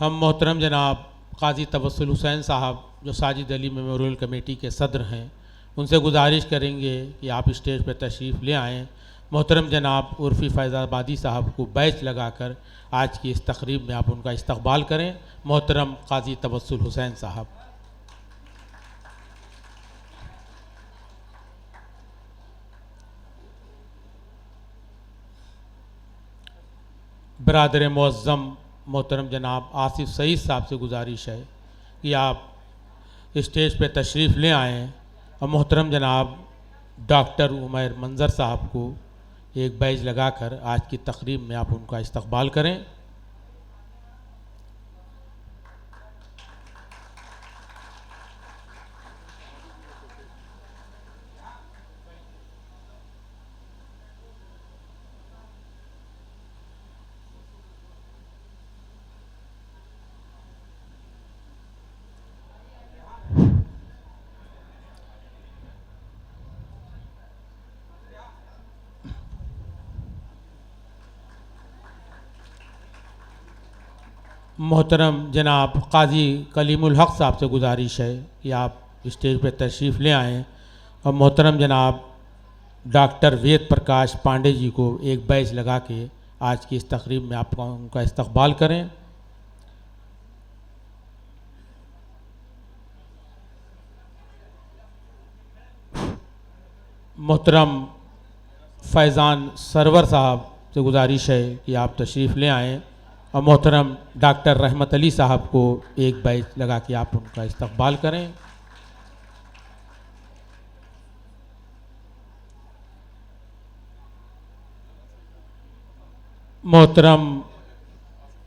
हम मोहतरम जनाब काजी तबस्सुल हुसैन साहब जो साजिद अली मेमोरियल कमेटी के सदर हैं, उनसे गुजारिश करेंगे कि आप स्टेज पर तशरीफ़ ले आएँ। मोहतरम जनाब उर्फ़ी फैज़ाबादी साहब को बैच लगाकर आज की इस तकरीब में आप उनका इस्तकबाल करें। मोहतरम काजी तबस्सुल हुसैन साहब। बरादर मुअज़्ज़म मोहतरम जनाब आसिफ सईद साहब से गुजारिश है कि आप स्टेज पे तशरीफ़ ले आएँ और मोहतरम जनाब डॉक्टर उमैर मंज़र साहब को एक बैज लगाकर आज की तकरीब में आप उनका इस्तकबाल करें। मोहतरम जनाब काजी कलीमुल हक़ साहब से गुजारिश है कि आप स्टेज पर तशरीफ़ ले आएँ और मोहतरम जनाब डॉक्टर वेद प्रकाश पांडे जी को एक बैच लगा के आज की इस तकरीब में आप उनका इस्तकबाल करें। मोहतरम फैज़ान सरवर साहब से गुजारिश है कि आप तशरीफ़ ले आएँ और मोहतरम डॉक्टर रहमत अली साहब को एक बैच लगा के आप उनका इस्तकबाल करें। मोहतरम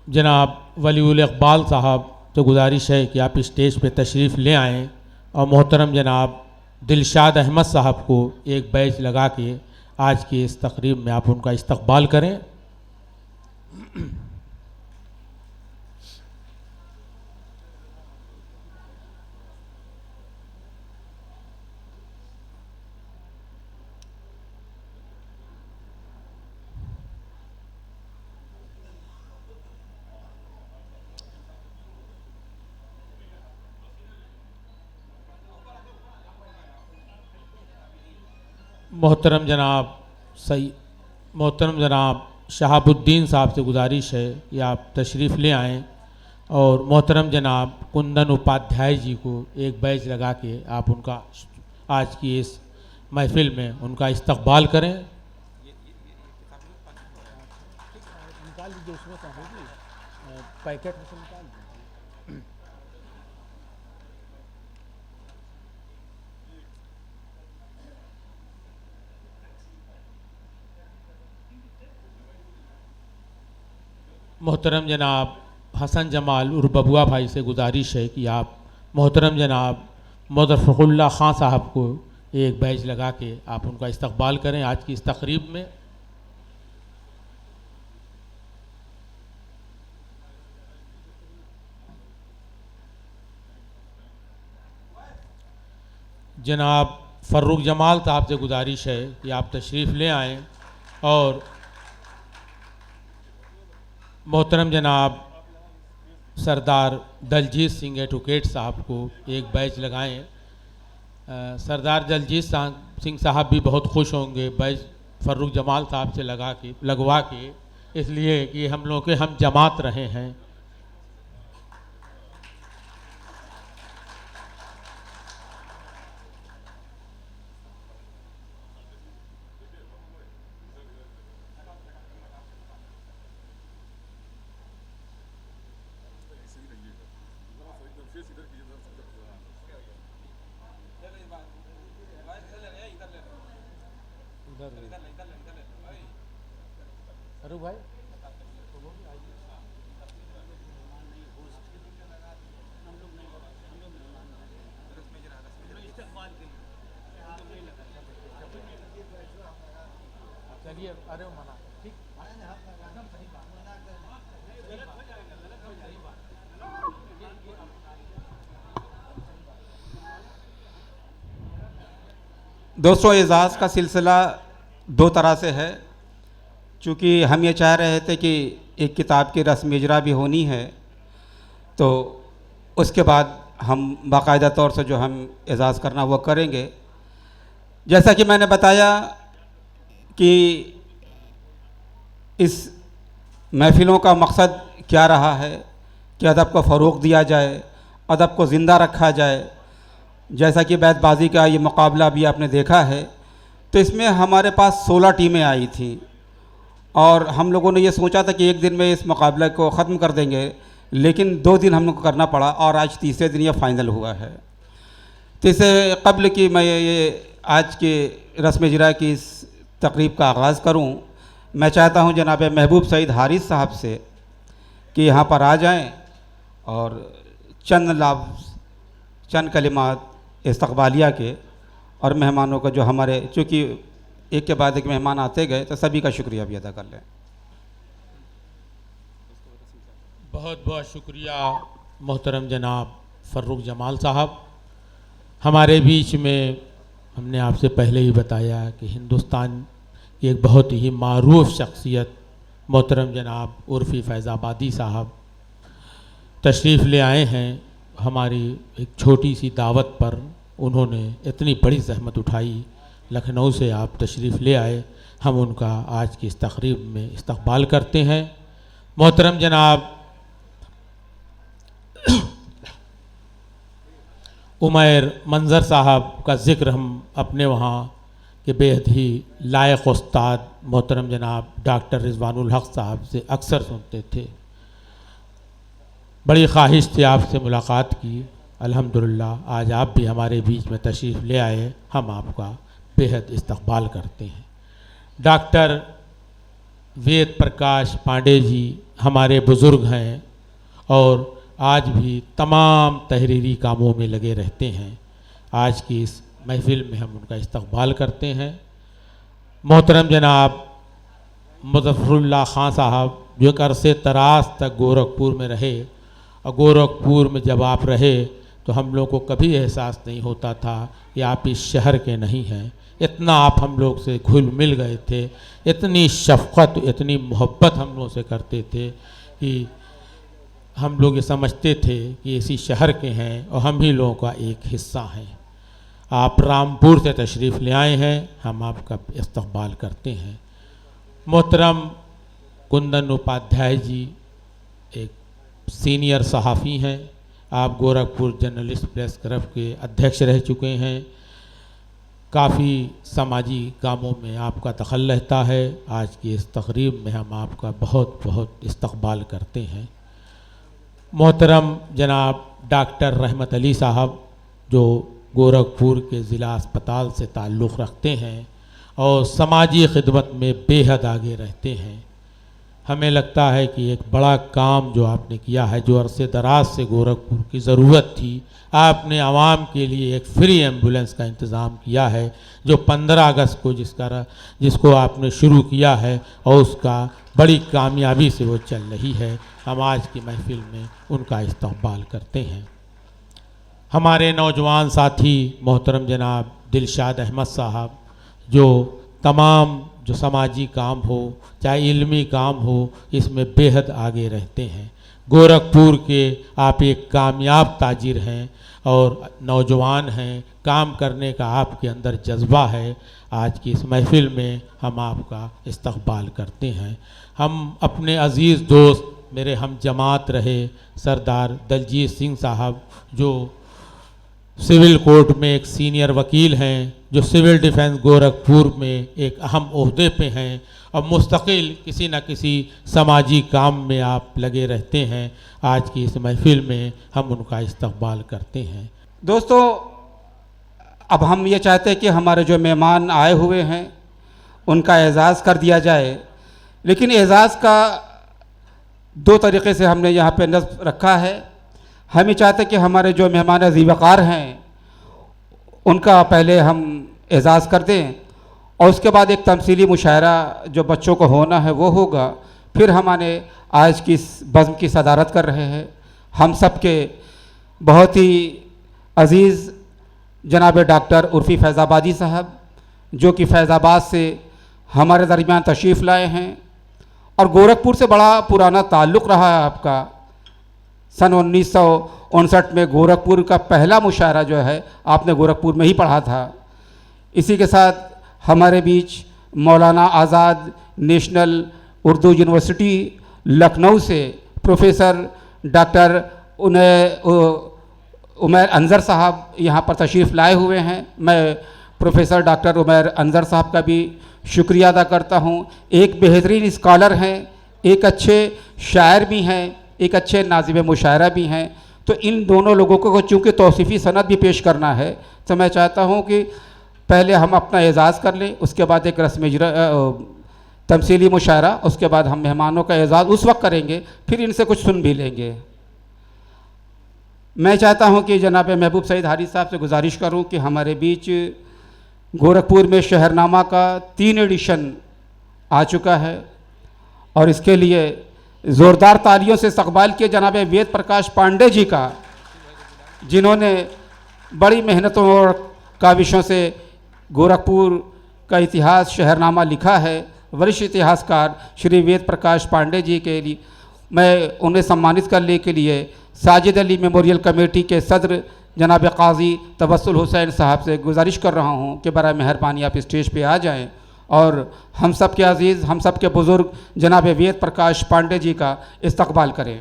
जनाब वलीउल इक़बाल साहब से गुजारिश है कि आप स्टेज पे तशरीफ़ ले आएँ और मोहतरम जनाब दिलशाद अहमद साहब को एक बैच लगा के आज की इस तकरीब में आप उनका इस्तकबाल करें। मोहतरम जनाब शहाबुद्दीन साहब से गुजारिश है कि आप तशरीफ़ ले आएँ और मोहतरम जनाब कुंदन उपाध्याय जी को एक बैच लगा के आप उनका आज की इस महफ़िल में उनका इस्तकबाल करें। निकाल लीजिए उसमें पैकेट में से निकाल दीजिए। मोहतरम जनाब हसन जमाल उर्फ बबुआ भाई से गुजारिश है कि आप मोहतरम जनाब मुज़फ़्फ़रुल्लाह ख़ान साहब को एक बैच लगा के आप उनका इस्तकबाल करें आज की इस तकरीब में। जनाब फ़र्रुख जमाल साहब से गुजारिश है कि आप तशरीफ़ ले आएँ और मोहतरम जनाब सरदार दलजीत सिंह एडवोकेट साहब को एक बैच लगाएं। सरदार दलजीत सिंह साहब भी बहुत खुश होंगे बैच फ़र्रुख जमाल साहब से लगवा के, इसलिए कि हम लोग के हम जमात रहे हैं। अरे भाई चलिए, अरे मना ठीक। दोस्तों, एजाज़ का सिलसिला दो तरह से है। चूँकि हम ये चाह रहे थे कि एक किताब की रस्म इजरा भी होनी है तो उसके बाद हम बाकायदा तौर से जो हम एजाज़ करना वो करेंगे। जैसा कि मैंने बताया कि इस महफ़िलों का मकसद क्या रहा है कि अदब को फ़रोग़ दिया जाए, अदब को ज़िंदा रखा जाए। जैसा कि बैतबाज़ी का ये मुकाबला भी आपने देखा है, तो इसमें हमारे पास 16 टीमें आई थीं और हम लोगों ने ये सोचा था कि एक दिन में इस मुकाबले को ख़त्म कर देंगे, लेकिन 2 दिन हम लोग को करना पड़ा और आज तीसरे दिन ये फ़ाइनल हुआ है। तो इससे कबल कि मैं ये आज के रस्म इजरा की इस तकरीब का आगाज़ करूं, मैं चाहता हूं जनाब महबूब सईद हारिस साहब से कि यहाँ पर आ जाएं और चंद कलिमात इस्तक़बालिया के और मेहमानों का जो हमारे, चूँकि एक के बाद एक मेहमान आते गए, तो सभी का शुक्रिया भी अदा कर लें। बहुत बहुत शुक्रिया मोहतरम जनाब फ़र्रुख जमाल साहब। हमारे बीच में हमने आपसे पहले ही बताया कि हिंदुस्तान की एक बहुत ही मारूफ शख्सियत मोहतरम जनाब उर्फ़ी फैज़ाबादी साहब तशरीफ़ ले आए हैं। हमारी एक छोटी सी दावत पर उन्होंने इतनी बड़ी ज़हमत उठाई, लखनऊ से आप तशरीफ़ ले आए, हम उनका आज की इस तकरीब में इस्तक़बाल करते हैं। मोहतरम जनाब उमैर मंज़र साहब का ज़िक्र हम अपने वहाँ के बेहद ही लायक उस्ताद मोहतरम जनाब डॉक्टर रिज़वानुल हक़ साहब से अक्सर सुनते थे। बड़ी ख्वाहिश थी आपसे मुलाकात की। अल्हम्दुलिल्लाह आज आप भी हमारे बीच में तशरीफ़ ले आए, हम आपका बेहद इस्तक़बाल करते हैं। डॉक्टर वेद प्रकाश पांडे जी हमारे बुज़ुर्ग हैं और आज भी तमाम तहरीरी कामों में लगे रहते हैं। आज की इस महफ़िल में हम उनका इस्तक़बाल करते हैं। मोहतरम जनाब मुज़फ़्फ़रुल्लाह ख़ान साहब जो एक अरसे दराज तक गोरखपुर में रहे, और गोरखपुर में जब आप रहे तो हम लोग को कभी एहसास नहीं होता था कि आप इस शहर के नहीं हैं। इतना आप हम लोग से घुल मिल गए थे, इतनी शफ़क़त, इतनी मोहब्बत हम लोग से करते थे कि हम लोग ये समझते थे कि इसी शहर के हैं और हम ही लोगों का एक हिस्सा हैं। आप रामपुर से तशरीफ़ ले आए हैं, हम आपका इस्तक़बाल करते हैं। मोहतरम कुंदन उपाध्याय जी एक सीनियर सहाफ़ी हैं, आप गोरखपुर जर्नलिस्ट प्रेस क्लब के अध्यक्ष रह चुके हैं। काफ़ी समाजी कामों में आपका दखल रहता है। आज की इस तकरीब में हम आपका बहुत बहुत इस्तक़बाल करते हैं। मोहतरम जनाब डॉक्टर रहमत अली साहब जो गोरखपुर के ज़िला अस्पताल से ताल्लुक़ रखते हैं और समाजी खिदमत में बेहद आगे रहते हैं। हमें लगता है कि एक बड़ा काम जो आपने किया है, जो अरसे दराज से गोरखपुर की ज़रूरत थी, आपने आवाम के लिए एक फ्री एम्बुलेंस का इंतज़ाम किया है, जो 15 अगस्त को जिसको आपने शुरू किया है और उसका बड़ी कामयाबी से वो चल रही है। हम आज की महफ़िल में उनका इस्तक़बाल करते हैं। हमारे नौजवान साथी मोहतरम जनाब दिलशाद अहमद साहब जो तमाम जो समाजी काम हो चाहे इल्मी काम हो, इसमें बेहद आगे रहते हैं। गोरखपुर के आप एक कामयाब ताजिर हैं और नौजवान हैं, काम करने का आपके अंदर जज्बा है। आज की इस महफ़िल में हम आपका इस्तक़बाल करते हैं। हम अपने अज़ीज़ दोस्त मेरे हम जमात रहे सरदार दलजीत सिंह साहब जो सिविल कोर्ट में एक सीनियर वकील हैं, जो सिविल डिफेंस गोरखपुर में एक अहम ओहदे पे हैं और मुस्तकिल किसी न किसी समाजी काम में आप लगे रहते हैं। आज की इस महफ़िल में हम उनका इस्तक़बाल करते हैं। दोस्तों, अब हम ये चाहते हैं कि हमारे जो मेहमान आए हुए हैं उनका एजाज़ कर दिया जाए, लेकिन एजाज़ का 2 तरीक़े से हमने यहाँ पे नज़्म रखा है। हम ये चाहते हैं कि हमारे जो मेहमान ज़ीवकार हैं उनका पहले हम एजाज़ कर दें और उसके बाद एक तमसीली मुशायरा जो बच्चों को होना है वो होगा। फिर हमारे आज की इस बज़्म की सदारत कर रहे हैं हम सब के बहुत ही अज़ीज़ जनाब डॉक्टर उर्फ़ी फैज़ाबादी साहब, जो कि फैज़ाबाद से हमारे दरमियान तशरीफ़ लाए हैं और गोरखपुर से बड़ा पुराना ताल्लुक़ रहा है आपका। सन 1959 में गोरखपुर का पहला मुशायरा जो है आपने गोरखपुर में ही पढ़ा था। इसी के साथ हमारे बीच मौलाना आज़ाद नेशनल उर्दू यूनिवर्सिटी लखनऊ से प्रोफेसर डॉक्टर उमैर अनज़र साहब यहाँ पर तशरीफ़ लाए हुए हैं। मैं प्रोफेसर डॉक्टर उमैर अनज़र साहब का भी शुक्रिया अदा करता हूँ। एक बेहतरीन स्कॉलर हैं, एक अच्छे शायर भी हैं, एक अच्छे नाज़िम मुशायरा भी हैं। तो इन दोनों लोगों को चूँकि तौसीफ़ी सनद भी पेश करना है, तो मैं चाहता हूँ कि पहले हम अपना एजाज़ कर लें, उसके बाद एक रस्म तमसीली मुशायरा, उसके बाद हम मेहमानों का एजाज़ उस वक्त करेंगे, फिर इनसे कुछ सुन भी लेंगे। मैं चाहता हूं कि जनाब महबूब सईद हारिस साहब से गुजारिश करूं कि हमारे बीच गोरखपुर में शहरनामा का 3 एडिशन आ चुका है और इसके लिए ज़ोरदार तालियों से इस्तकबाल किए जनाब वेद प्रकाश पांडे जी का, जिन्होंने बड़ी मेहनतों और काविशों से गोरखपुर का इतिहास शहरनामा लिखा है। वरिष्ठ इतिहासकार श्री वेद प्रकाश पांडे जी के लिए मैं उन्हें सम्मानित करने के लिए साजिद अली मेमोरियल कमेटी के सदर जनाब काजी तबस्सुल हुसैन साहब से गुजारिश कर रहा हूं कि बराए मेहरबानी आप स्टेज पे आ जाएं और हम सब के अजीज़, हम सब के बुज़ुर्ग जनाब वेद प्रकाश पांडे जी का इस्तकबाल करें।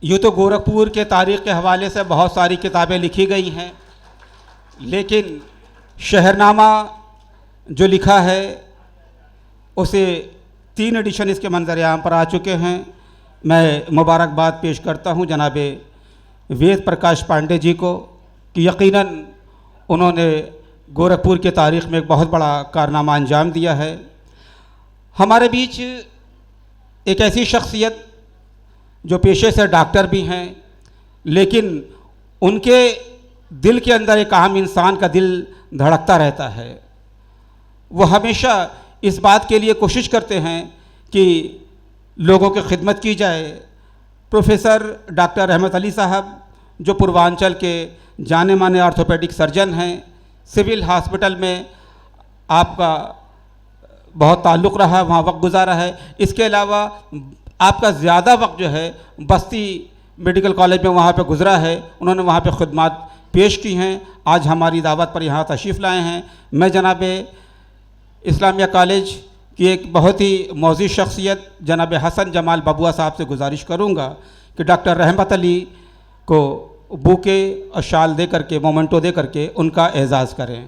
यूँ तो गोरखपुर के तारीख़ के हवाले से बहुत सारी किताबें लिखी गई हैं, लेकिन शहरनामा जो लिखा है उसे 3 एडिशन इसके मंजर-ए-आम पर आ चुके हैं। मैं मुबारकबाद पेश करता हूं जनाब वेद प्रकाश पांडे जी को कि यकीनन उन्होंने गोरखपुर के तारीख़ में एक बहुत बड़ा कारनामा अंजाम दिया है। हमारे बीच एक ऐसी शख्सियत जो पेशे से डॉक्टर भी हैं, लेकिन उनके दिल के अंदर एक आम इंसान का दिल धड़कता रहता है। वो हमेशा इस बात के लिए कोशिश करते हैं कि लोगों की खिदमत की जाए। प्रोफेसर डॉक्टर रहमत अली साहब जो पूर्वांचल के जाने माने ऑर्थोपेडिक सर्जन हैं, सिविल हॉस्पिटल में आपका बहुत ताल्लुक़ रहा, वहाँ वक्त गुजारा है। इसके अलावा आपका ज़्यादा वक्त जो है बस्ती मेडिकल कॉलेज में वहाँ पे गुज़रा है, उन्होंने वहाँ पे ख़ुदमत पेश की हैं। आज हमारी दावत पर यहाँ तशरीफ़ लाए हैं। मैं जनाब इस्लामिया कॉलेज की एक बहुत ही मौज़ूद शख्सियत जनाब हसन जमाल बबुआ साहब से गुजारिश करूँगा कि डॉक्टर रहमत अली को बुके और शाल दे करके, मोमेंटो दे करके उनका एजाज़ करें।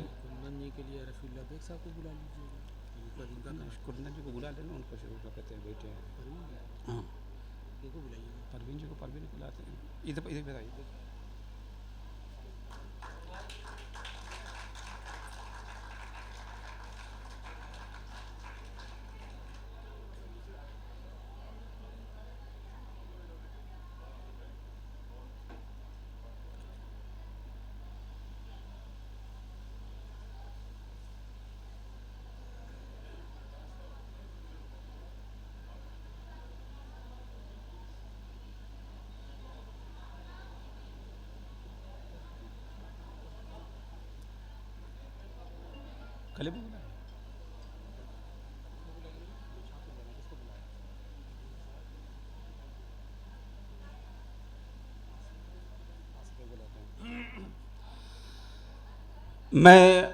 मैं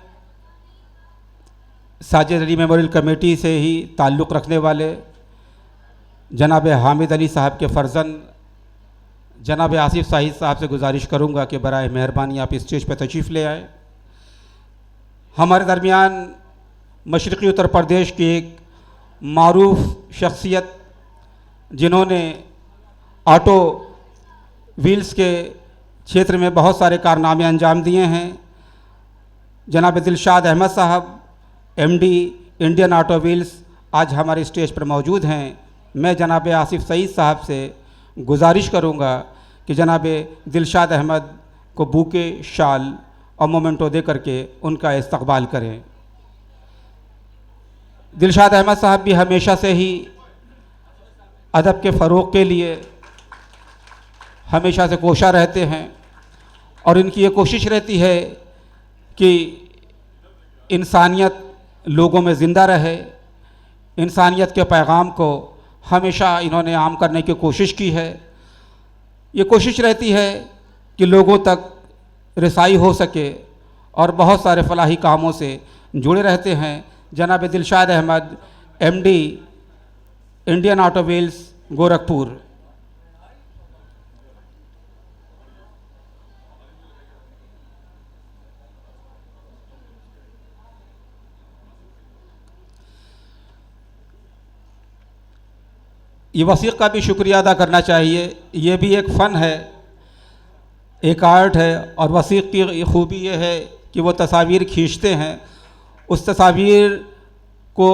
साजिद अली मेमोरियल कमेटी से ही ताल्लुक़ रखने वाले जनाब हामिद अली साहब के फ़र्जंद जनाब आसिफ साहिद साहब से गुजारिश करूँगा कि बराए मेहरबानी आप स्टेज पर तशरीफ़ ले आए। हमारे दरमियान मशरक़ी उत्तर प्रदेश की एक मारूफ़ शख्सियत जिन्होंने ऑटो व्हील्स के क्षेत्र में बहुत सारे कारनामे अंजाम दिए हैं, जनाब दिलशाद अहमद साहब MD इंडियन ऑटो व्हील्स आज हमारे स्टेज पर मौजूद हैं। मैं जनाब आसिफ सईद साहब से गुजारिश करूंगा कि जनाब दिलशाद अहमद को बूके, शाल और मोमेंटो दे करके उनका इस्तकबाल करें। दिलशाद अहमद साहब भी हमेशा से ही अदब के फ़रोग़ के लिए हमेशा से कोशा रहते हैं और इनकी ये कोशिश रहती है कि इंसानियत लोगों में ज़िंदा रहे। इंसानियत के पैगाम को हमेशा इन्होंने आम करने की कोशिश की है। ये कोशिश रहती है कि लोगों तक रसाई हो सके और बहुत सारे फलाही कामों से जुड़े रहते हैं। जनाब Dilshad Ahmad, MD, Indian auto wheels, Gorakhpur. ये वसीक़ का भी शुक्रिया अदा करना चाहिए। ये भी एक फ़न है, एक आर्ट है और वसीक़ की खूबी ये है कि वो तस्वीर खींचते हैं, उस तस्वीर को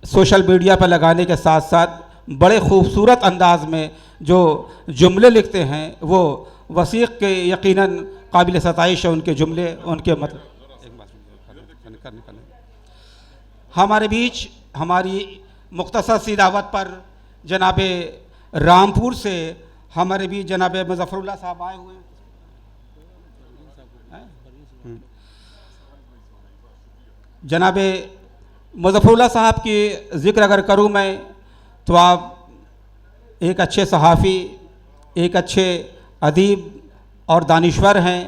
सोशल मीडिया पर लगाने के साथ साथ बड़े खूबसूरत अंदाज में जो जुमले लिखते हैं वो वसीक़ के यकीनन काबिल सताइश है। उनके जुमले, उनके मतलब हमारे बीच हमारी मुख्तसर सी दावत पर जनाब रामपुर से हमारे बीच जनाब मुज़फ़्फ़रुल्लाह साहब आए हुए हैं। जनाब मुज़फ़्फ़रुल्लाह साहब की ज़िक्र अगर करूँ मैं तो आप एक अच्छे सहाफ़ी, एक अच्छे अदीब और दानिश्वर हैं।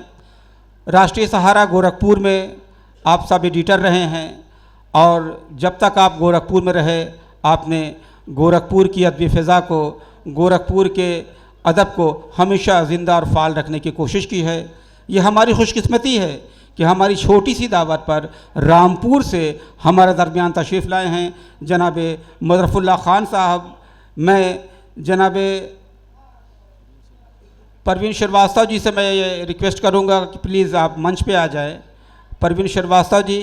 राष्ट्रीय सहारा गोरखपुर में आप सब एडिटर रहे हैं और जब तक आप गोरखपुर में रहे आपने गोरखपुर की अदबी फ़िज़ा को, गोरखपुर के अदब को हमेशा ज़िंदा और फ़ाल रखने की कोशिश की है। ये हमारी खुशकिस्मती है कि हमारी छोटी सी दावत पर रामपुर से हमारे दरमियान तशरीफ़ लाए हैं जनाब मुज़फ़्फ़रुल्लाह ख़ान साहब। मैं जनाब परवीन श्रीवास्तव जी से मैं ये रिक्वेस्ट करूँगा कि प्लीज़ आप मंच पे आ जाए। परवीन श्रीवास्तव जी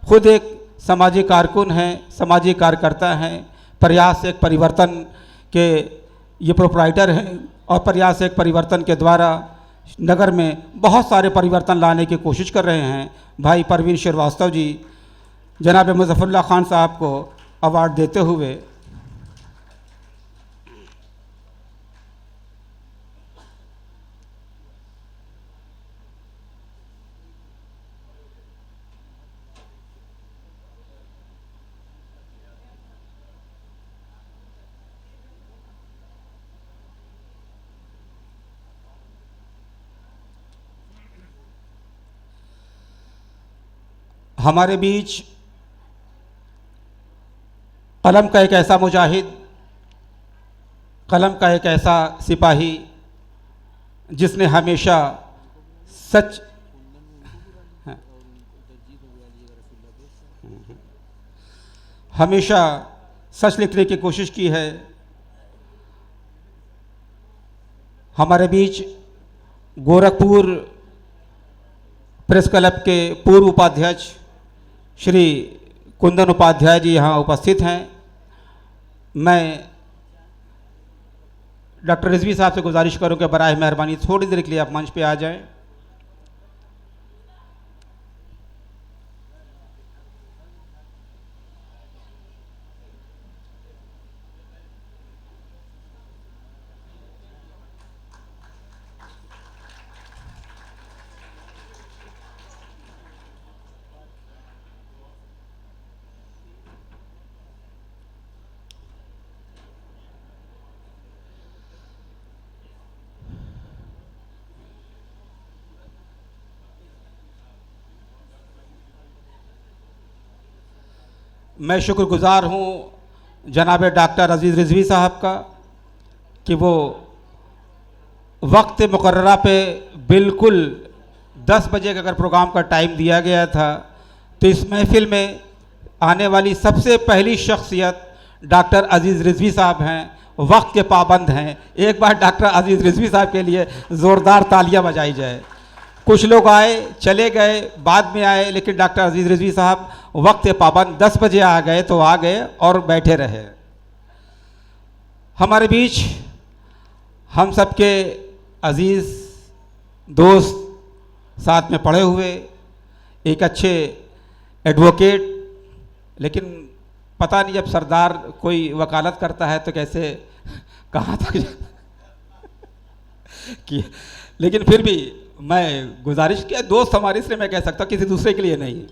ख़ुद एक समाजी कारकुन हैं, समाजी कार्यकर्ता हैं, प्रयास एक परिवर्तन के ये प्रोप्राइटर हैं और प्रयास एक परिवर्तन के द्वारा नगर में बहुत सारे परिवर्तन लाने की कोशिश कर रहे हैं। भाई परवीन श्रीवास्तव जी जनाब मुज़फ़्फ़रुल्लाह ख़ान साहब को अवार्ड देते हुए हमारे बीच कलम का एक ऐसा मुजाहिद, कलम का एक ऐसा सिपाही जिसने हमेशा सच हमेशा सच लिखने की कोशिश की है। हमारे बीच गोरखपुर प्रेस क्लब के पूर्व उपाध्यक्ष श्री कुंदन उपाध्याय जी यहाँ उपस्थित हैं। मैं डॉक्टर रिजवी साहब से गुजारिश करूँगा बराए मेहरबानी थोड़ी देर के लिए आप मंच पे आ जाएं। मैं शुक्रगुज़ार हूँ जनाब डॉक्टर अज़ीज़ रिज़वी साहब का कि वो वक्त मुकर्ररा पे बिल्कुल 10 बजे का अगर प्रोग्राम का टाइम दिया गया था तो इस महफ़िल में आने वाली सबसे पहली शख्सियत डॉक्टर अज़ीज़ रिज़वी साहब हैं, वक्त के पाबंद हैं। एक बार डॉक्टर अज़ीज़ रिज़वी साहब के लिए ज़ोरदार तालियां बजाई जाए। कुछ लोग आए चले गए, बाद में आए, लेकिन डॉक्टर अज़ीज़ रिज़वी साहब वक्त पाबंद 10 बजे आ गए तो आ गए और बैठे रहे। हमारे बीच हम सब के अज़ीज़ दोस्त, साथ में पढ़े हुए, एक अच्छे एडवोकेट, लेकिन पता नहीं जब सरदार कोई वकालत करता है तो कैसे कहाँ तक कि, लेकिन फिर भी मैं गुजारिश किया, दोस्त हमारे, इसलिए मैं कह सकता हूँ, किसी दूसरे के लिए नहीं।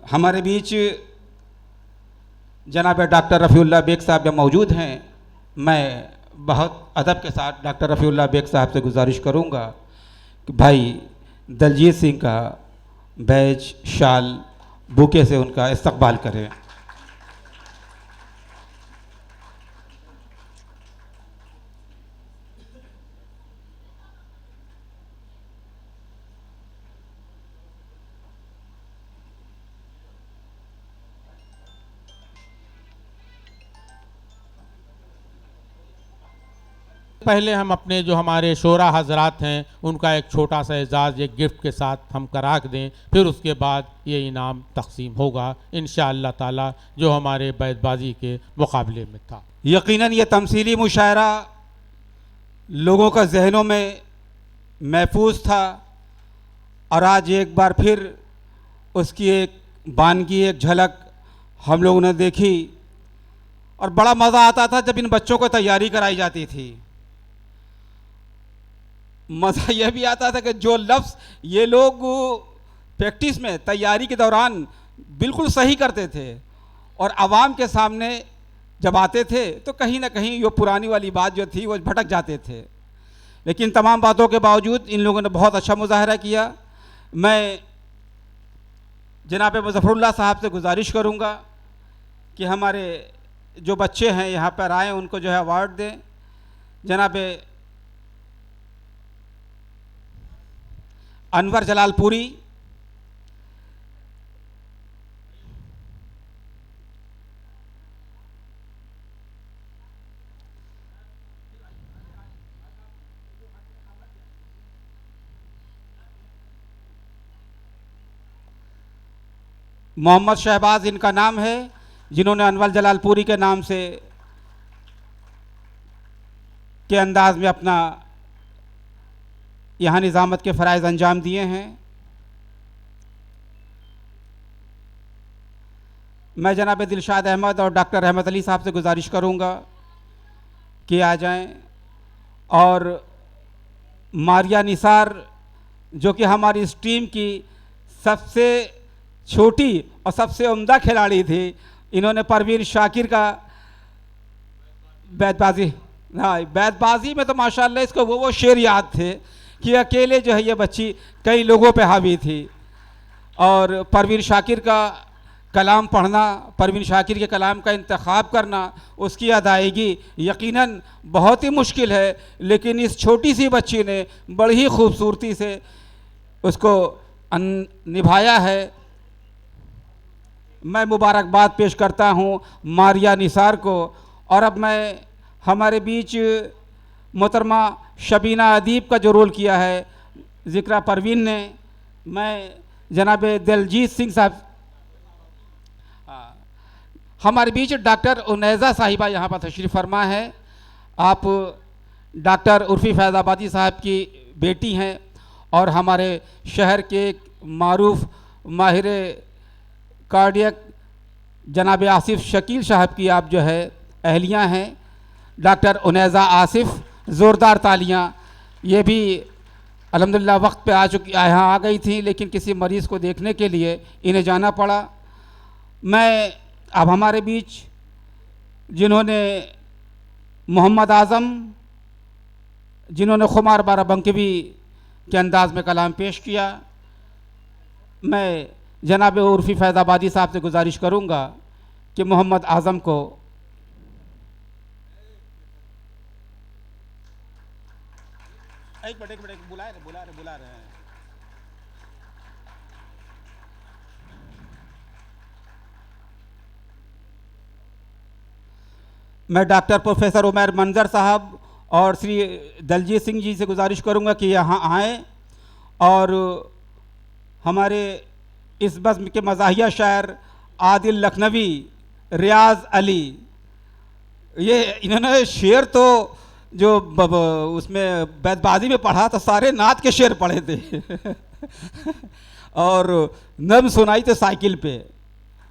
हमारे बीच जनाब डॉक्टर रफ़ीउल्लाह बेग साहब जब मौजूद हैं, मैं बहुत अदब के साथ डॉक्टर रफ़ीउल्लाह बेग साहब से गुजारिश करूँगा कि भाई दलजीत सिंह का बैज, शाल, बुके से उनका इस्तकबाल करें। पहले हम अपने जो हमारे शोरा हजरात हैं उनका एक छोटा सा एजाज़ एक गिफ्ट के साथ हम करा दें, फिर उसके बाद ये इनाम तकसीम होगा इंशाअल्लाह ताला, जो हमारे बैतबाजी के मुकाबले में था। यकीनन ये तमसीली मुशायरा लोगों का जहनों में महफूज था और आज एक बार फिर उसकी एक बानगी, एक झलक हम लोगों ने देखी और बड़ा मज़ा आता था जब इन बच्चों को तैयारी कराई जाती थी। मज़ा यह भी आता था कि जो लफ्ज़ ये लोग प्रैक्टिस में, तैयारी के दौरान बिल्कुल सही करते थे और आवाम के सामने जब आते थे तो कहीं ना कहीं वो पुरानी वाली बात जो थी वो भटक जाते थे। लेकिन तमाम बातों के बावजूद इन लोगों ने बहुत अच्छा मुजाहरा किया। मैं जनाब मुज़फ़्फ़रुल्लाह साहब से गुजारिश करूँगा कि हमारे जो बच्चे हैं यहाँ पर आए उनको जो है अवार्ड दें। जनाब अनवर जलालपुरी, मोहम्मद शहबाज इनका नाम है, जिन्होंने अनवर जलालपुरी के नाम से के अंदाज में अपना यहाँ निज़ामत के फ़राइज़ अंजाम दिए हैं। मैं जनाब दिलशाद अहमद और डॉक्टर रहमत अली साहब से गुजारिश करूँगा कि आ जाएं, और मारिया निसार जो कि हमारी इस टीम की सबसे छोटी और सबसे उम्दा खिलाड़ी थी, इन्होंने परवीन शाकिर का बैतबाजी, हाँ बैतबाजी में तो माशाल्लाह इसको वो शेर याद थे कि अकेले जो है ये बच्ची कई लोगों पे हावी थी। और परवीन शाकिर का कलाम पढ़ना, परवीन शाकिर के कलाम का इंतखाब करना, उसकी अदायगी यकीनन बहुत ही मुश्किल है, लेकिन इस छोटी सी बच्ची ने बड़ी ही खूबसूरती से उसको निभाया है। मैं मुबारकबाद पेश करता हूँ मारिया निसार को। और अब मैं हमारे बीच मोहतरमा शबीना अदीब का जो रोल किया है ज़िक्रा परवीन ने, मैं जनाब दलजीत सिंह साहब, हमारे बीच डॉक्टर उनैज़ा साहिबा यहाँ पर तशरीफ़ फरमा है। आप डॉक्टर उर्फ़ी फैज़ाबादी साहब की बेटी हैं और हमारे शहर के एक मारूफ माहिर कार्डियक जनाब आसिफ शकील साहब की आप जो है अहलियाँ हैं। डॉक्टर उनैज़ा आसिफ, ज़ोरदार तालियाँ। ये भी अल्हम्दुलिल्लाह वक्त पे यहाँ आ गई थी, लेकिन किसी मरीज़ को देखने के लिए इन्हें जाना पड़ा। मैं अब हमारे बीच जिन्होंने मोहम्मद आज़म, जिन्होंने खुमार बाराबंकी के अंदाज में कलाम पेश किया, मैं जनाब उर्फ़ी फैज़ाबादी साहब से गुजारिश करूँगा कि मोहम्मद आज़म को एक मिनट बुला रहे हैं। मैं डॉक्टर प्रोफेसर उमैर मंजर साहब और श्री दलजीत सिंह जी से गुजारिश करूंगा कि यहाँ आएँ और हमारे इस बज़्म के मज़ाहिया शायर आदिल लखनवी, रियाज़ अली, ये इन्होंने शेर तो जो उसमें बैतबाजी में पढ़ा तो सारे नात के शेर पढ़े थे और नज्म सुनाई थे साइकिल पे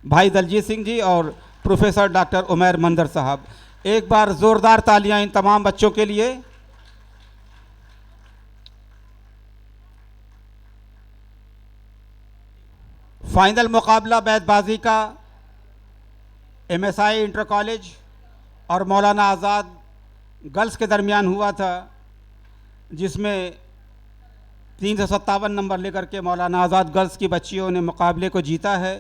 भाई दलजीत सिंह जी और प्रोफेसर डॉक्टर उमैर मंजर साहब। एक बार ज़ोरदार तालियां इन तमाम बच्चों के लिए। फाइनल मुकाबला बैतबाजी का एमएसआई इंटर कॉलेज और मौलाना आज़ाद गर्ल्स के दरमियान हुआ था, जिसमें 357 नंबर लेकर के मौलाना आज़ाद गर्ल्स की बच्चियों ने मुकाबले को जीता है।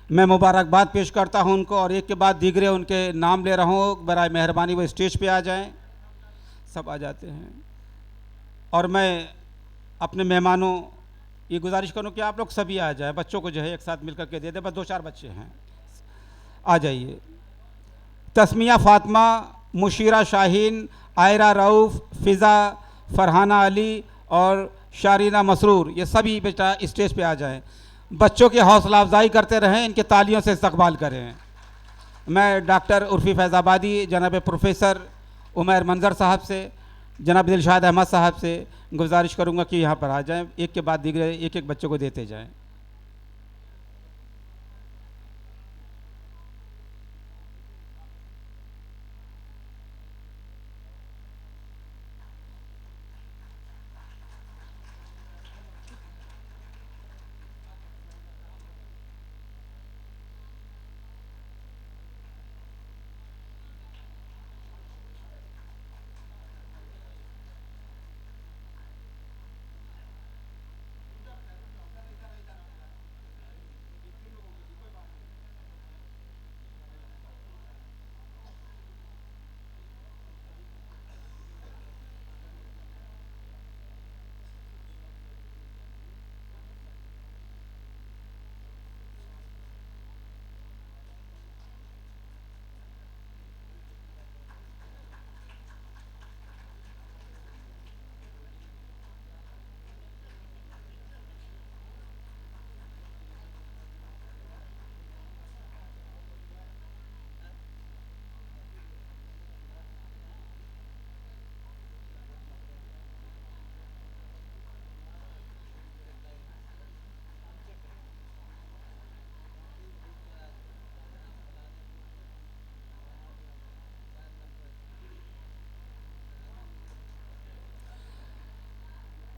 मैं मुबारकबाद पेश करता हूं उनको और एक के बाद दीगरे उनके नाम ले रहा हूं। बराए मेहरबानी वो स्टेज पे आ जाएं। सब आ जाते हैं। और मैं अपने मेहमानों ये गुजारिश करूं कि आप लोग सभी आ जाएं। बच्चों को जो है एक साथ मिलकर के दे दें, बस 2-4 बच्चे हैं, आ जाइए। तस्मिया फ़ातिमा, मुशीरा शाहीन, आयरा रऊफ़, फ़िज़ा, फ़रहाना अली और शारीना मसरूर, ये सभी बेटा स्टेज पे आ जाएं। बच्चों की हौसला अफजाई करते रहें, इनके तालियों से इस्तकबाल करें। मैं डॉक्टर उर्फ़ी फैज़ाबादी, जनाब प्रोफेसर उमैर मंजर साहब से, जनाब दिलशाद अहमद साहब से गुजारिश करूँगा कि यहाँ पर आ जाएं। एक के बाद दीगरे एक एक बच्चों को देते जाएं।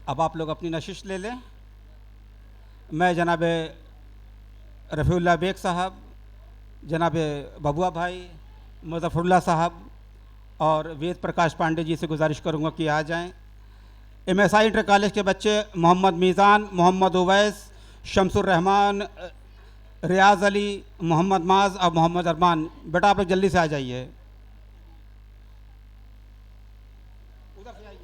अब आप लोग अपनी नशिश ले लें। मैं जनाब रफ़ीउल्लाह बेग साहब, जनाब बबुआ भाई, मुज़फ़्फ़रुल्लाह साहब और वेद प्रकाश पांडे जी से गुजारिश करूँगा कि आ जाएं। एमएसआई इंटर कॉलेज के बच्चे मोहम्मद मीज़ान, मोहम्मद उवैस, शमसुर रहमान, रियाज़ अली, मोहम्मद माज और मोहम्मद अरमान, बेटा आप लोग जल्दी से आ जाइए। उधर से आइए।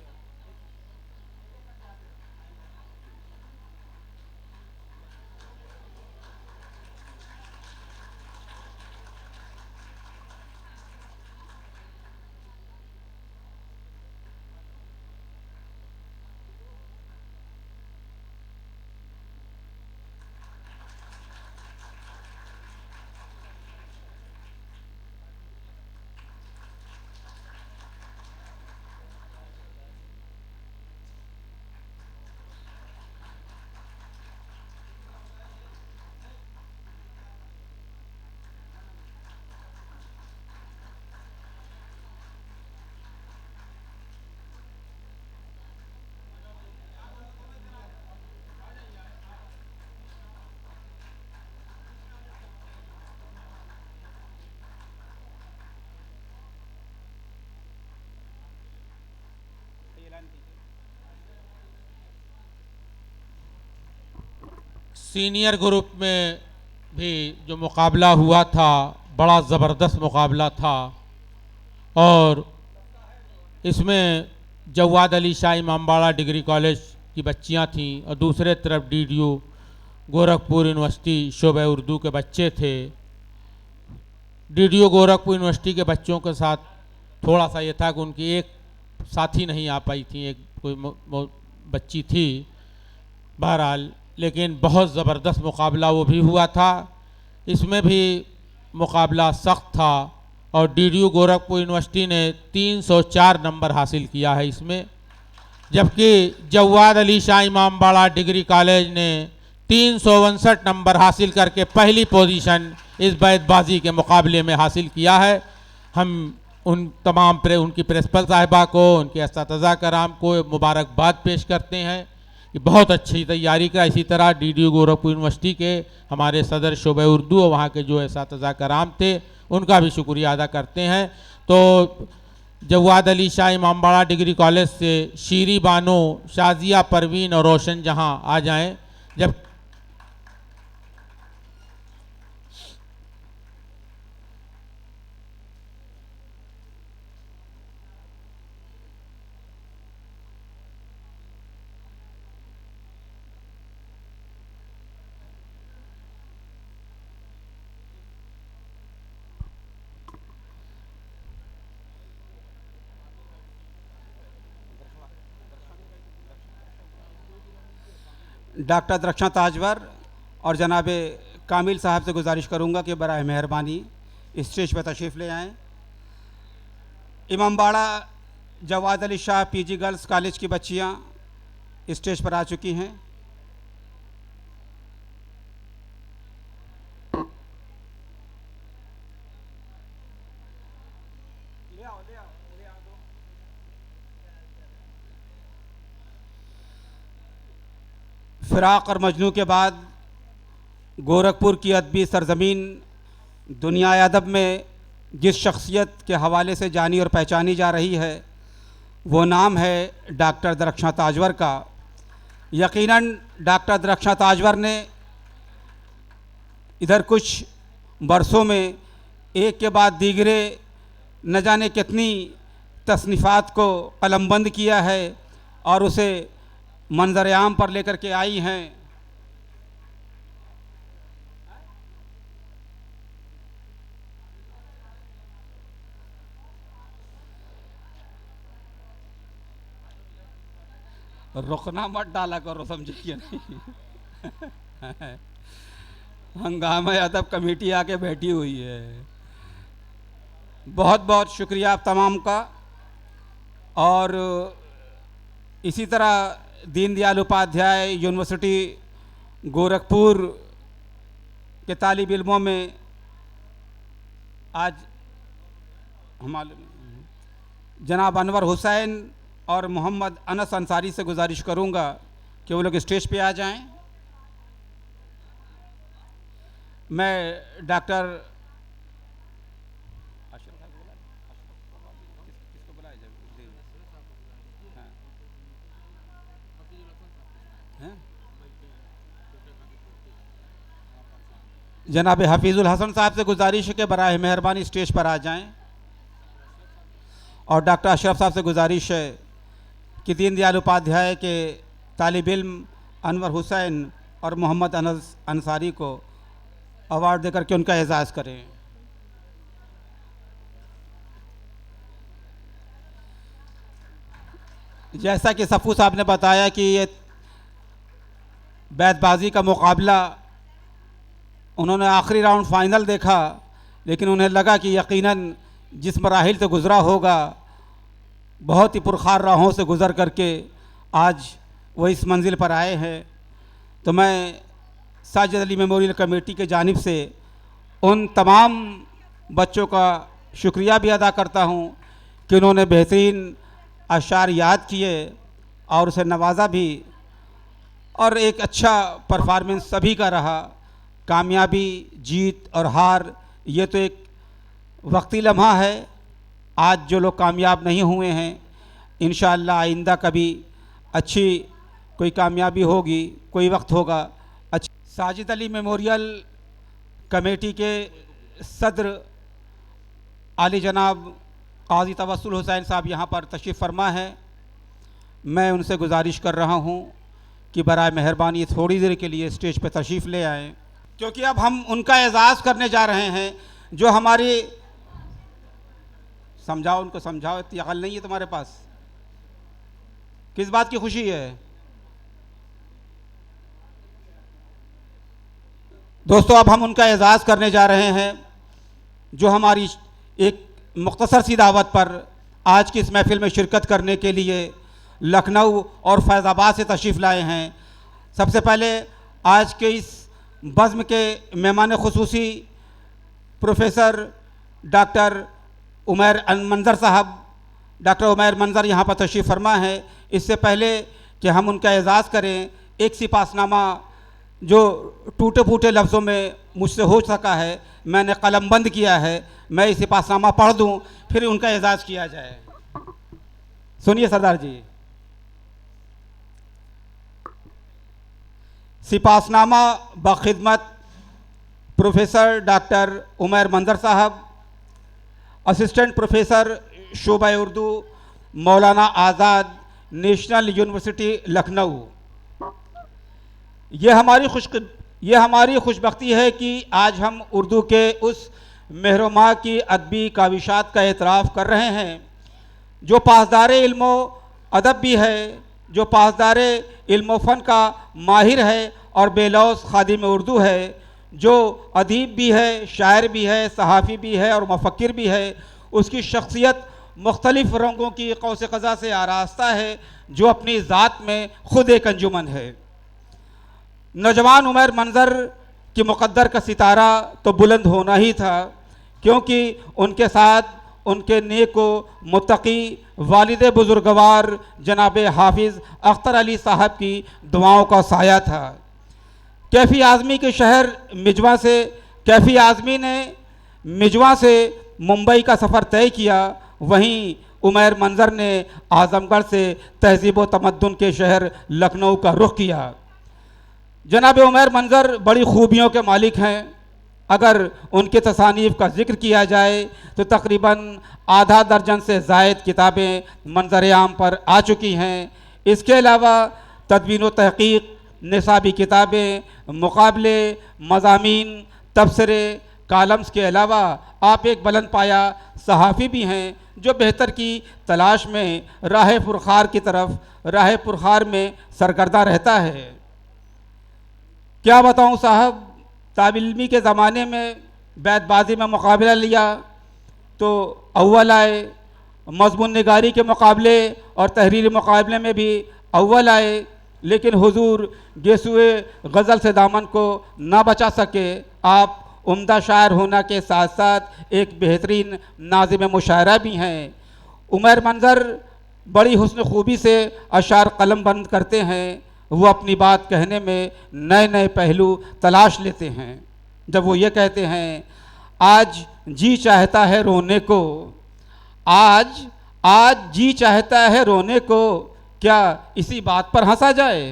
सीनियर ग्रुप में भी जो मुकाबला हुआ था बड़ा ज़बरदस्त मुकाबला था और इसमें जवाद अली शाह इमामबाड़ा डिग्री कॉलेज की बच्चियां थीं और दूसरे तरफ डीडीयू गोरखपुर यूनिवर्सिटी शोबे उर्दू के बच्चे थे। डीडीयू गोरखपुर यूनिवर्सिटी के बच्चों के साथ थोड़ा सा ये था कि उनकी एक साथी नहीं आ पाई थी, एक कोई बच्ची थी। बहरहाल लेकिन बहुत ज़बरदस्त मुकाबला वो भी हुआ था। इसमें भी मुकाबला सख्त था और डीडीयू गोरखपुर यूनिवर्सिटी ने 304 नंबर हासिल किया है इसमें, जबकि जवाद अली शाह इमामबाड़ा डिग्री कॉलेज ने 359 नंबर हासिल करके पहली पोजीशन इस बैतबाजी के मुकाबले में हासिल किया है। हम उन तमाम उनकी प्रिंसिपल साहिबा को, उनके इस्तातिज़ा कराम को मुबारकबाद पेश करते हैं कि बहुत अच्छी तैयारी का। इसी तरह डीडीयू गोरखपुर यूनिवर्सिटी के हमारे सदर शोबे उर्दू और वहाँ के जो इस्तातिज़ा कराम थे उनका भी शुक्रिया अदा करते हैं। तो जवाद अली शाह इमामबाड़ा डिग्री कॉलेज से शीरी बानो, शाजिया परवीन और रोशन जहां आ जाएं। जब डॉक्टर दरख्शां ताजवर और जनाब कामिल साहब से गुजारिश करूंगा कि बराए मेहरबानी स्टेज पर तशरीफ़ ले आएँ। Imambara Jawad Ali Shah PG girls college की बच्चियां स्टेज पर आ चुकी हैं। फ़िराक़ और मजनू के बाद गोरखपुर की अदबी सरज़मीन दुनिया अदब में जिस शख्सियत के हवाले से जानी और पहचानी जा रही है वो नाम है डॉक्टर दरख्शां ताजवर का। यकीनन डॉक्टर दरख्शां ताजवर ने इधर कुछ बरसों में एक के बाद दीगरे न जाने कितनी तसनीफ़ात को कलमबंद किया है और उसे मंजर आम पर लेकर के आई हैं। रुकना मत डाला करो, समझिए नहीं हंगामा अदब कमेटी आके बैठी हुई है। बहुत बहुत शुक्रिया आप तमाम का। और इसी तरह दीनदयाल उपाध्याय यूनिवर्सिटी गोरखपुर के तालिब इल्मों में आज हमारे जनाब अनवर हुसैन और मोहम्मद अनस अंसारी से गुजारिश करूंगा कि वो लोग स्टेज पे आ जाएं। मैं डॉक्टर जनाब हफीज़ुल हसन साहब से गुजारिश है कि बराए मेहरबानी स्टेज पर आ जाएं। और डॉक्टर अशरफ साहब से गुजारिश है कि दीनदयाल उपाध्याय के तालिब इल्म अनवर हुसैन और मोहम्मद अनस अंसारी को अवार्ड देकर के उनका एजाज़ करें। जैसा कि सफ़ू साहब ने बताया कि ये बैतबाजी का मुकाबला उन्होंने आखिरी राउंड फाइनल देखा, लेकिन उन्हें लगा कि यकीनन जिस मराहिल से गुज़रा होगा बहुत ही पुरखार राहों से गुज़र करके आज वो इस मंजिल पर आए हैं। तो मैं साजिद अली मेमोरियल कमेटी के जानिब से उन तमाम बच्चों का शुक्रिया भी अदा करता हूँ कि उन्होंने बेहतरीन अशार याद किए और उसे नवाजा भी, और एक अच्छा परफॉर्मेंस सभी का रहा। कामयाबी, जीत और हार ये तो एक वक्ती लम्हा है। आज जो लोग कामयाब नहीं हुए हैं, इंशाअल्लाह आइंदा कभी अच्छी कोई कामयाबी होगी, कोई वक्त होगा। अच्छा, साजिद अली मेमोरियल कमेटी के सदर आली जनाब काजी तवस्सुल हुसैन साहब यहाँ पर तशरीफ़ फरमा है। मैं उनसे गुजारिश कर रहा हूँ कि बराए मेहरबानी थोड़ी देर के लिए स्टेज पर तशरीफ़ ले आएँ, क्योंकि अब हम उनका एजाज़ करने जा रहे हैं जो हमारी, समझाओ उनको, समझाओ, इतनी अकल नहीं है तुम्हारे पास, किस बात की खुशी है? दोस्तों, अब हम उनका एजाज़ करने जा रहे हैं जो हमारी एक मुख्तसर सी दावत पर आज की इस महफ़िल में शिरकत करने के लिए लखनऊ और फैज़ाबाद से तशरीफ़ लाए हैं। सबसे पहले आज के इस बज़्म के मेहमान ख़ुसूसी प्रोफेसर डॉक्टर उमैर मंज़र साहब, डॉक्टर उमैर मंज़र यहाँ पर तशरीफ़ फरमा है। इससे पहले कि हम उनका एजाज़ करें, एक सिपासनामा जो टूटे फूटे लफ्ज़ों में मुझसे हो सका है, मैंने कलमबंद किया है, मैं इस सिपासनामा पढ़ दूँ, फिर उनका एजाज़ किया जाए। सुनिए सरदार जी। सिपासनामा बखिदमत प्रोफेसर डॉक्टर उमैर मंज़र साहब, असिस्टेंट प्रोफेसर शोबा उर्दू, मौलाना आज़ाद, नेशनल यूनिवर्सिटी लखनऊ। ये हमारी खुशबख्ती है कि आज हम उर्दू के उस महरुमा की अदबी काविशात का एतराफ़ कर रहे हैं जो पासदार इल्मो अदब भी है, जो पासदार इल्मो फ़न का माहिर है और बेलौस खादिम उर्दू है, जो अदीब भी है, शायर भी है, सहाफ़ी भी है और मुफ़क्किर भी है। उसकी शख्सियत मुख्तलिफ़ रंगों की कौस क़ज़ा से आरास्ता है, जो अपनी ज़ात में ख़ुद एक अंजुमन है। नौजवान उमैर मंज़र की मुक़द्दर का सितारा तो बुलंद होना ही था, क्योंकि उनके साथ उनके नेको मुत्तकी वालिद बुज़ुर्गवार जनाब हाफिज़ अख्तर अली साहब की दुआओं का साया था। कैफ़ी आज़मी के शहर मिजवा से कैफ़ी आज़मी ने मिजवा से मुंबई का सफ़र तय किया, वहीं उमैर मंज़र ने आज़मगढ़ से तहज़ीब व तमद्दुन के शहर लखनऊ का रुख किया। जनाब उमैर मंज़र बड़ी खूबियों के मालिक हैं। अगर उनके तसानीफ़ का ज़िक्र किया जाए तो तकरीबन आधा दर्जन से ज़ायद किताबें मंज़र आम पर आ चुकी हैं। इसके अलावा तदवीन व तहक़ीक़, निसाबी किताबें, मुकाबले, मज़ामीन, तबसरे, कालम्स के अलावा आप एक बुलंद पाया सहाफ़ी भी हैं जो बेहतर की तलाश में राह पुरखार में सरगर्दा रहता है। क्या बताऊं साहब, ताबिल्मी के ज़माने में बैतबाज़ी में मुकाबला लिया तो अव्वल आए, मज़मून निगारी के मुकाबले और तहरीरी मुकाबले में भी अव्वल आए, लेकिन हुजूर गेसुए गज़ल से दामन को ना बचा सके। आप उम्दा शायर होना के साथ साथ एक बेहतरीन नाज़िम मुशायरा भी हैं। उमैर मंज़र बड़ी हुस्न खूबी से अशार कलम बंद करते हैं। वो अपनी बात कहने में नए नए पहलू तलाश लेते हैं। जब वो ये कहते हैं, आज जी चाहता है रोने को, आज जी चाहता है रोने को, क्या इसी बात पर हंसा जाए।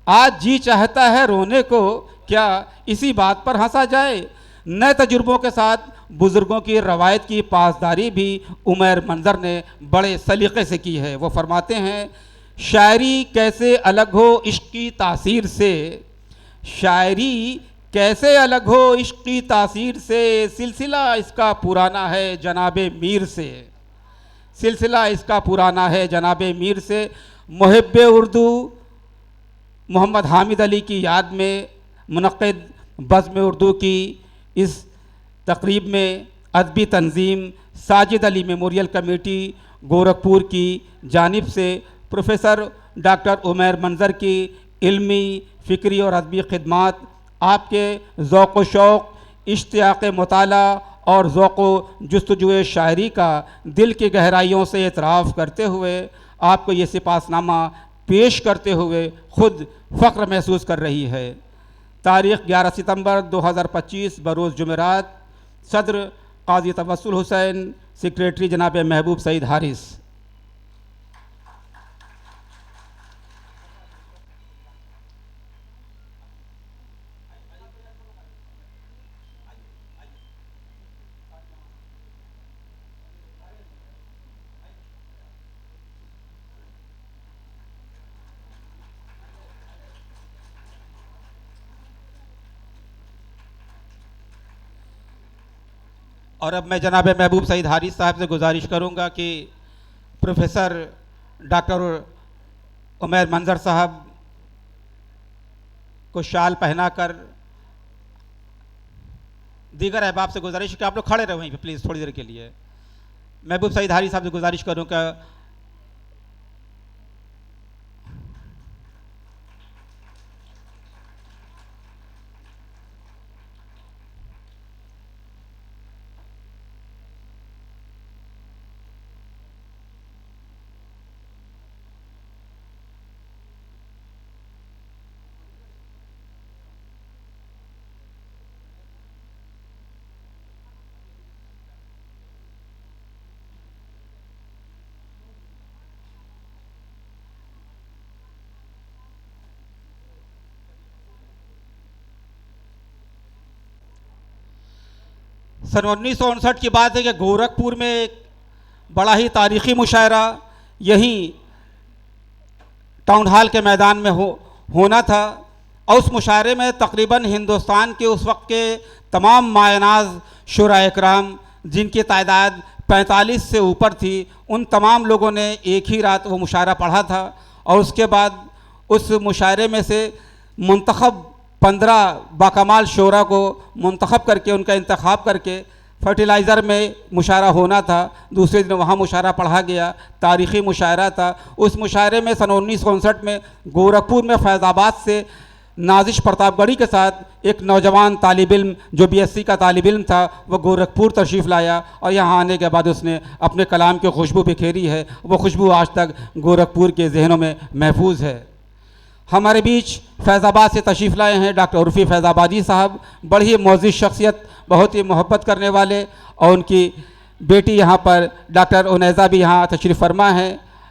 आज जी चाहता है रोने को, क्या इसी बात पर हंसा जाए। नए तजुर्बों के साथ बुज़ुर्गों की रवायत की पासदारी भी उमैर मंज़र ने बड़े सलीक़े से की है। वो फरमाते हैं, शायरी कैसे अलग हो इश्क़ की तासीर से, शायरी कैसे अलग हो इश्क़ की तासीर से, सिलसिला इसका पुराना है जनाबे मीर से, सिलसिला इसका पुराना है जनाबे मीर से। मुहिब्बे उर्दू मोहम्मद हामिद अली की याद में मुनक़्क़िद बज़्म उर्दू की इस तकरीब में अदबी तंजीम साजिद अली मेमोरियल कमेटी गोरखपुर की जानिब से प्रोफेसर डॉक्टर उमैर मंज़र की इल्मी, फ़िक्री और अदबी खिदमात आपके ज़ौक़ व शौक़, इश्तियाक़ मुताला और ज़ौक़ व जुस्तजुए शायरी का दिल की गहराइयों से एतराफ़ करते हुए आपको ये सिपासनामा पेश करते हुए ख़ुद फ़ख्र महसूस कर रही है। तारीख़ 11 सितंबर 2025 बरोज़ जुमेरात। सदर क़ाज़ी तवस्सुल हुसैन, सेक्रेटरी जनाब महबूब सईद हारिस। और अब मैं जनाब महबूब सईद हारिस साहब से गुजारिश करूँगा कि प्रोफेसर डॉक्टर उमैर मंज़र साहब को शाल पहनाकर, दीगर अहबाब से गुजारिश कि आप लोग खड़े रहे वहीं पे प्लीज़ थोड़ी देर के लिए। महबूब सईद हारी साहब से गुजारिश करूँगा। सन 1959 की बात है कि गोरखपुर में एक बड़ा ही तारीख़ी मुशायरा यहीं टाउन हॉल के मैदान में होना था, और उस मुशायरे में तकरीबन हिंदुस्तान के उस वक्त के तमाम मायनाज शुरा इकराम, जिनकी तादाद 45 से ऊपर थी, उन तमाम लोगों ने एक ही रात वो मुशायरा पढ़ा था। और उसके बाद उस मुशायरे में से मुंतखब 15 बाकमाल शोरा को मुंतखब करके उनका इंतखाब करके फर्टिलाइज़र में मुशायरा होना था। दूसरे दिन वहाँ मुशायरा पढ़ा गया, तारीख़ी मुशायरा था। उस मुशायरे में सन 1959 में गोरखपुर में फैज़ाबाद से नाजिश प्रतापगढ़ी के साथ एक नौजवान तालिब इल्म जो BSc का तालिब इल्म था, वह गोरखपुर तशरीफ़ लाया और यहाँ आने के बाद उसने अपने कलाम की खुशबू बिखेरी है। वो खुशबू आज तक गोरखपुर के जहनों में महफूज है। हमारे बीच फैज़ाबाद से तशरीफ़ लाए हैं डॉक्टर उर्फ़ी फैज़ाबादी साहब, बड़ी मोअज़्ज़िज़ शख्सियत, बहुत ही मोहब्बत करने वाले, और उनकी बेटी यहाँ पर डॉक्टर उनैज़ा भी यहाँ तशरीफ़ फरमा है।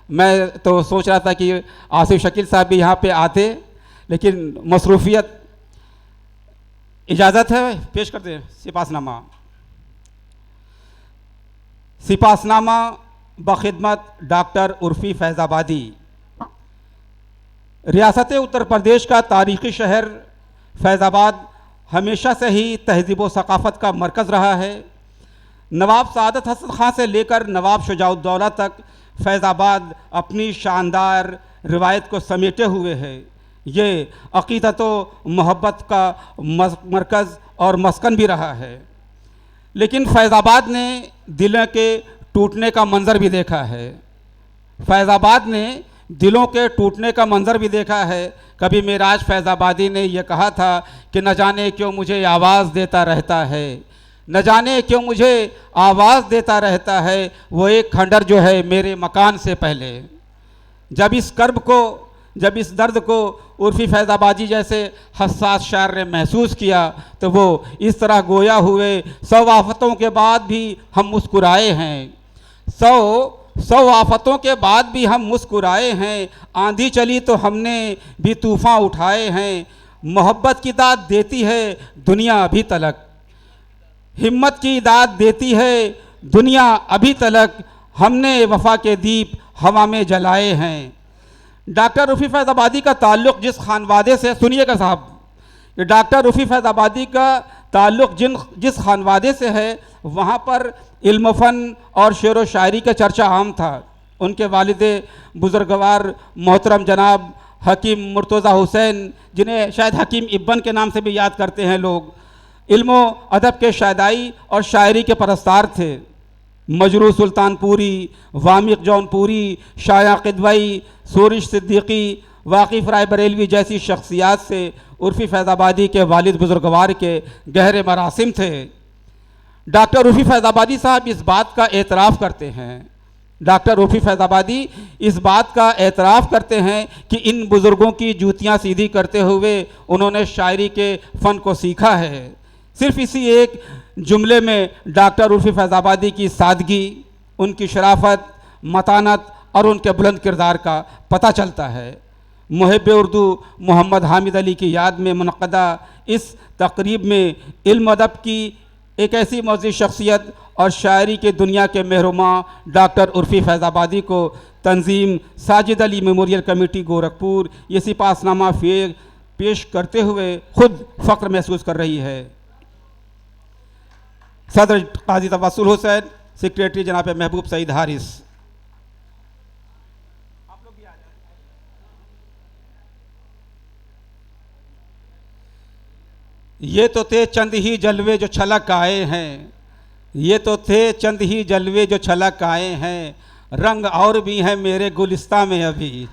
मैं तो सोच रहा था कि आसिफ शकील साहब भी यहाँ पे आते, लेकिन मसरूफ़ियत। इजाज़त है, पेश करते हैं सिपासनामा। सिपासनामा बखिदमत डॉक्टर उर्फ़ी फैज़ाबादी। रियासत उत्तर प्रदेश का तारीख़ी शहर फैज़ाबाद हमेशा से ही तहज़ीब व सक़ाफ़त का मरकज़ रहा है। नवाब सआदत हसन खां से लेकर नवाब शुजाउद्दौला तक फैज़ाबाद अपनी शानदार रिवायत को समेटे हुए है। ये अक़ीदत व मोहब्बत का मरकज़ और मस्कन भी रहा है। लेकिन फैज़ाबाद ने दिलों के टूटने का मंज़र भी देखा है। फैज़ाबाद ने दिलों के टूटने का मंज़र भी देखा है। कभी मेराज फैज़ाबादी ने यह कहा था कि न जाने क्यों मुझे आवाज़ देता रहता है, न जाने क्यों मुझे आवाज़ देता रहता है वो एक खंडर जो है मेरे मकान से पहले। जब इस कर्ब को, जब इस दर्द को उर्फ़ी फैज़ाबादी जैसे हसास शायर ने महसूस किया तो वो इस तरह गोया हुए, 100 आफ़तों के बाद भी हम मुस्कुराए हैं, 100 आफ़तों के बाद भी हम मुस्कुराए हैं, आंधी चली तो हमने भी तूफ़ान उठाए हैं, मोहब्बत की दाद देती है दुनिया अभी तलक, हिम्मत की दाद देती है दुनिया अभी तलक, हमने वफ़ा के दीप हवा में जलाए हैं। डॉक्टर उर्फ़ी फैज़ाबादी का ताल्लुक़ जिस खानवादे से, सुनिएगा साहब, कि डॉक्टर उर्फ़ी फैज़ाबादी का ताल्लुक़ जिस खानवादे से है वहाँ पर इल्म फ़न और शेर व शायरी का चर्चा आम था। उनके वालिदे बुज़ुर्गवार मोहतरम जनाब हकीम मुर्तज़ा हुसैन, जिन्हें शायद हकीम इब्बन के नाम से भी याद करते हैं लोग, इल्म अदब के शायदाई और शायरी के परस्तार थे। मजरू सुल्तानपुरी, वामिक जौनपुरी, शाया क़िदवई, सूरिश सिद्दीकी, वाक़िफ़ राय बरेलवी जैसी शख्सियात से उर्फ़ी फैज़ाबादी के वालिद बुज़ुर्गवार के गहरे मरासिम थे। डॉक्टर उर्फ़ी फैज़ाबादी साहब इस बात का एतराफ़ करते हैं, डॉक्टर उर्फ़ी फैज़ाबादी इस बात का एतराफ़ करते हैं कि इन बुज़ुर्गों की जूतियाँ सीधी करते हुए उन्होंने शायरी के फ़न को सीखा है। सिर्फ़ इसी एक जुमले में डॉक्टर उर्फ़ी फैज़ाबादी की सादगी, उनकी शराफ़त, मतानत और उनके बुलंद किरदार का पता चलता है। मुहिब उर्दू मोहम्मद हामिद अली की याद में मुनक़दा इस तक़रीब में इल्म अदब की एक ऐसी मोअज़्ज़िज़ शख्सियत और शायरी के दुनिया के मेहरुमा डॉक्टर उर्फ़ी फैज़ाबादी को तंजीम साजिद अली मेमोरियल कमेटी गोरखपुर ये सिपासनामा पेश करते हुए ख़ुद फ़ख्र महसूस कर रही है। सदर काजी तवस्सुल हुसैन, सेक्रेटरी जनाब महबूब सईद हारिस। ये तो थे चंद ही जलवे जो छलक आए हैं, ये तो थे चंद ही जलवे जो छलक आए हैं, रंग और भी हैं मेरे गुलिस्ता में अभी।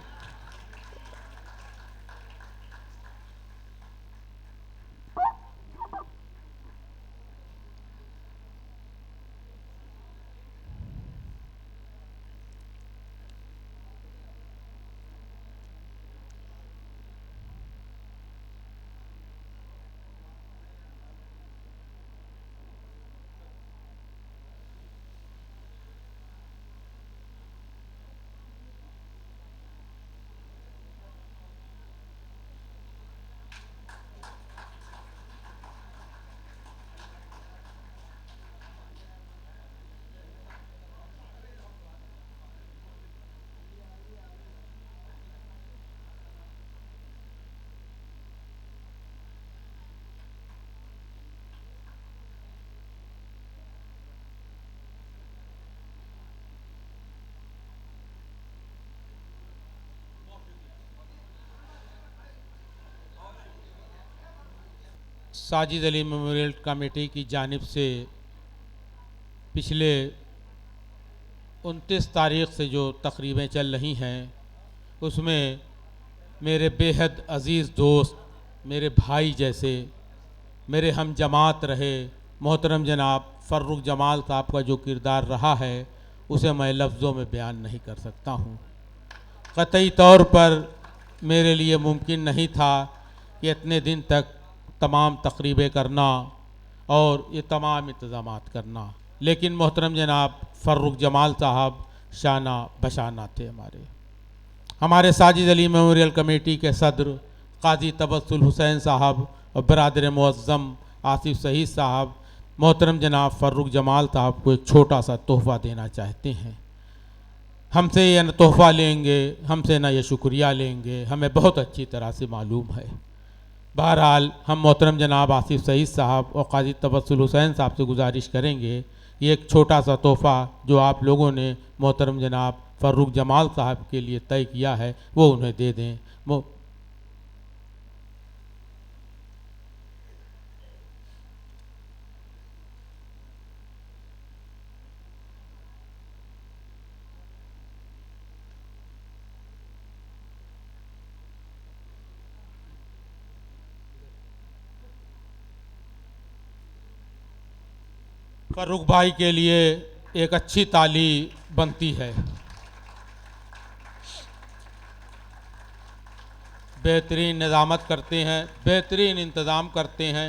साजिद अली मेमोरियल कमेटी की जानिब से पिछले 29 तारीख़ से जो तकरीबें चल रही हैं उसमें मेरे बेहद अज़ीज़ दोस्त, मेरे भाई जैसे, मेरे हम जमात रहे मोहतरम जनाब फ़र्रुख जमाल साहब का जो किरदार रहा है उसे मैं लफ्ज़ों में बयान नहीं कर सकता हूँ। क़तई तौर पर मेरे लिए मुमकिन नहीं था कि इतने दिन तक तमाम तकरीबें करना और ये तमाम इंतज़ामात करना, लेकिन मोहतरम जनाब फ़र्रुख जमाल साहब शाना बशाना थे। हमारे साजिद अली मेमोरियल कमेटी के सदर काजी तबस्सुल हुसैन साहब और बरादर मुअज़्ज़म आसिफ सईद साहब मोहतरम जनाब फ़र्रुख जमाल साहब को एक छोटा सा तोहफ़ा देना चाहते हैं। हमसे ये न तोहफ़ा लेंगे, हमसे न ये शुक्रिया लेंगे, हमें बहुत अच्छी तरह से मालूम है। बहरहाल हम मोहतरम जनाब आसिफ सईद साहब और काजी तबस्सुल हुसैन साहब से गुजारिश करेंगे ये एक छोटा सा तोहफ़ा जो आप लोगों ने मोहतरम जनाब फ़र्रुख जमाल साहब के लिए तय किया है वो उन्हें दे दें। फ़र्रुख भाई के लिए एक अच्छी ताली बनती है। बेहतरीन निज़ामत करते हैं, बेहतरीन इंतज़ाम करते हैं।